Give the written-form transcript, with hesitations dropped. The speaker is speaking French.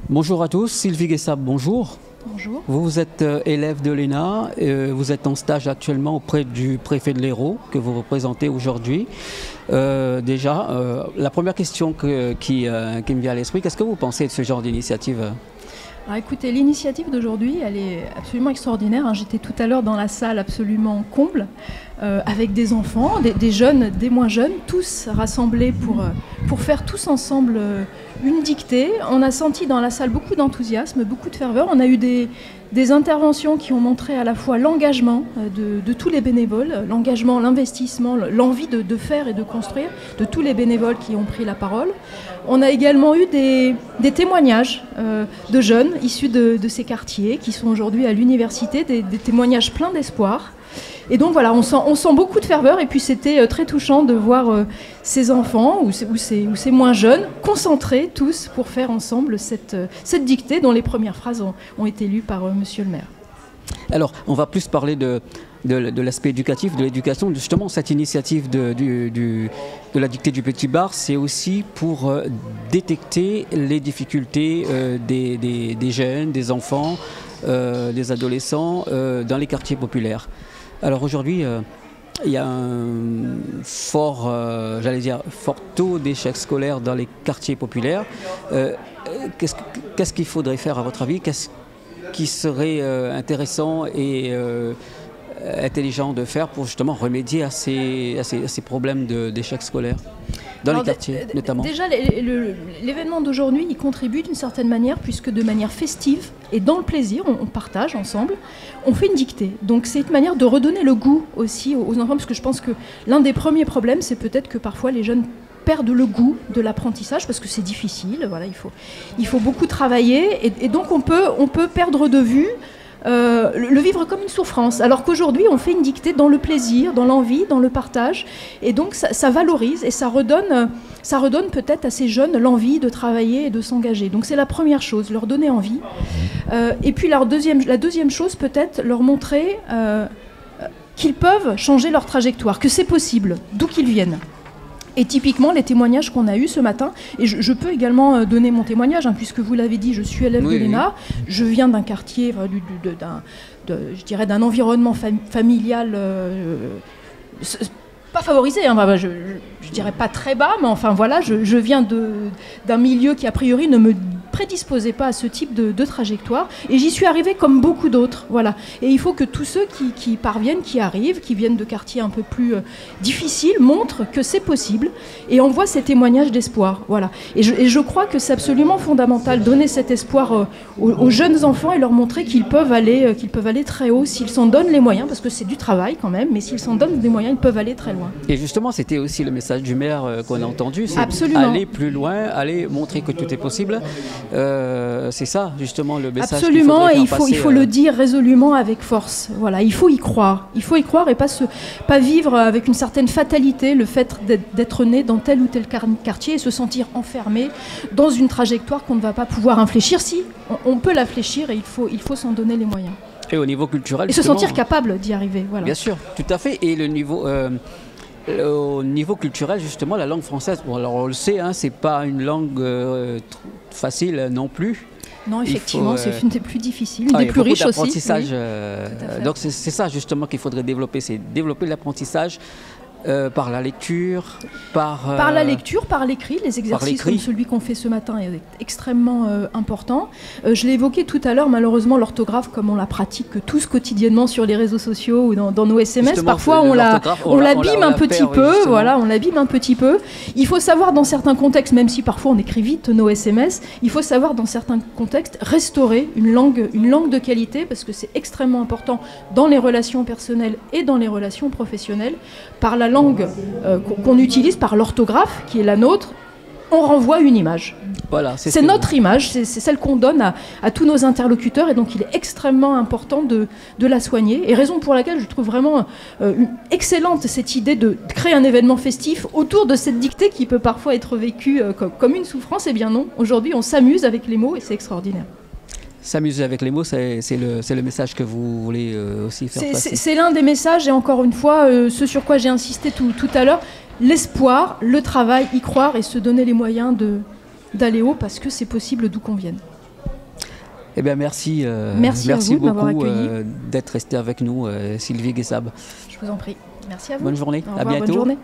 Bonjour à tous, Sylvie Guessab, bonjour. Bonjour. Vous êtes élève de l'ENA, vous êtes en stage actuellement auprès du préfet de l'Hérault que vous représentez aujourd'hui. La première question qui me vient à l'esprit, qu'est-ce que vous pensez de ce genre d'initiative ? Alors écoutez, l'initiative d'aujourd'hui, elle est absolument extraordinaire. J'étais tout à l'heure dans la salle absolument comble, avec des enfants, des jeunes, des moins jeunes, tous rassemblés pour faire tous ensemble une dictée. On a senti dans la salle beaucoup d'enthousiasme, beaucoup de ferveur. On a eu des interventions qui ont montré à la fois l'engagement de tous les bénévoles, l'engagement, l'investissement, l'envie de faire et de construire de tous les bénévoles qui ont pris la parole. On a également eu des témoignages de jeunes issus de ces quartiers qui sont aujourd'hui à l'université, des témoignages pleins d'espoir. Et donc voilà, on sent beaucoup de ferveur et puis c'était très touchant de voir ces enfants ou ces moins jeunes concentrés tous pour faire ensemble cette dictée dont les premières phrases ont été lues par monsieur le maire. Alors, on va plus parler de l'aspect éducatif, de l'éducation. Justement, cette initiative de la dictée du Petit Bar, c'est aussi pour détecter les difficultés des jeunes, des enfants, des adolescents dans les quartiers populaires. Alors aujourd'hui, il y a un fort taux d'échec scolaire dans les quartiers populaires. Qu'est-ce qu'il faudrait faire à votre avis ? Qu'est-ce qui serait intéressant et intelligent de faire pour justement remédier à ces problèmes d'échec scolaire dans les quartiers notamment? Déjà, l'événement d'aujourd'hui, il contribue d'une certaine manière, puisque de manière festive et dans le plaisir, on partage ensemble, on fait une dictée. Donc c'est une manière de redonner le goût aussi aux enfants, parce que je pense que l'un des premiers problèmes, c'est peut-être que parfois les jeunes perdent le goût de l'apprentissage parce que c'est difficile. Voilà, il faut beaucoup travailler et donc on peut perdre de vue le vivre comme une souffrance, alors qu'aujourd'hui on fait une dictée dans le plaisir, dans l'envie, dans le partage, et donc ça valorise et ça redonne peut-être à ces jeunes l'envie de travailler et de s'engager. Donc c'est la première chose, leur donner envie. Et puis la deuxième chose, peut-être leur montrer qu'ils peuvent changer leur trajectoire, que c'est possible, d'où qu'ils viennent. Et typiquement, les témoignages qu'on a eus ce matin, et je peux également donner mon témoignage, puisque vous l'avez dit, je suis élève de l'ENA, je viens d'un quartier, je dirais d'un environnement familial pas favorisé, je dirais pas très bas, mais enfin voilà, je viens d'un milieu qui a priori ne me prédisposait pas à ce type de trajectoire, et j'y suis arrivée comme beaucoup d'autres, voilà. Et il faut que tous ceux qui parviennent, qui arrivent, qui viennent de quartiers un peu plus difficiles, montrent que c'est possible, et on voit ces témoignages d'espoir, voilà. Et je crois que c'est absolument fondamental, donner cet espoir aux jeunes enfants et leur montrer qu'ils peuvent aller très haut s'ils s'en donnent les moyens, parce que c'est du travail quand même, mais s'ils s'en donnent des moyens, ils peuvent aller très loin. Et justement, c'était aussi le message du maire qu'on a entendu, c'est absolument. Aller plus loin, aller montrer que tout est possible. C'est ça, justement, le message. Absolument, et il faut le dire résolument avec force. Voilà, il faut y croire. Il faut y croire et pas vivre avec une certaine fatalité le fait d'être né dans tel ou tel quartier et se sentir enfermé dans une trajectoire qu'on ne va pas pouvoir infléchir. Si, on peut l'infléchir et il faut s'en donner les moyens. Et au niveau culturel, et se sentir capable d'y arriver. Voilà. Bien sûr, tout à fait. Et au niveau culturel, justement, la langue française, bon, alors on le sait, c'est pas une langue facile non plus. Non, effectivement, c'est une des plus difficiles, une des plus riches aussi. Oui. Donc c'est ça justement qu'il faudrait développer, c'est développer l'apprentissage. Par la lecture, par la lecture, par l'écrit. Les exercices comme celui qu'on fait ce matin est extrêmement important. Je l'ai évoqué tout à l'heure, malheureusement, l'orthographe, comme on la pratique tous quotidiennement sur les réseaux sociaux ou dans nos SMS, justement, parfois on l'abîme un petit peu. Voilà, on l'abîme un petit peu. Il faut savoir dans certains contextes, même si parfois on écrit vite nos SMS, il faut savoir dans certains contextes restaurer une langue de qualité, parce que c'est extrêmement important dans les relations personnelles et dans les relations professionnelles. Par la langue qu'on utilise, par l'orthographe qui est la nôtre, on renvoie une image. Voilà, c'est notre image, c'est celle qu'on donne à tous nos interlocuteurs, et donc il est extrêmement important de la soigner. Et raison pour laquelle je trouve vraiment excellente cette idée de créer un événement festif autour de cette dictée qui peut parfois être vécue comme une souffrance. Eh bien non, aujourd'hui on s'amuse avec les mots et c'est extraordinaire. S'amuser avec les mots, c'est le message que vous voulez aussi faire passer. C'est l'un des messages, et encore une fois, ce sur quoi j'ai insisté tout à l'heure, l'espoir, le travail, y croire et se donner les moyens d'aller haut, parce que c'est possible d'où qu'on vienne. Eh bien, merci, merci à vous de m'avoir beaucoup accueilli. d'être resté avec nous, Sylvie Guessab. Je vous en prie. Merci à vous. Bonne journée. Au À revoir, bientôt. bonne journée.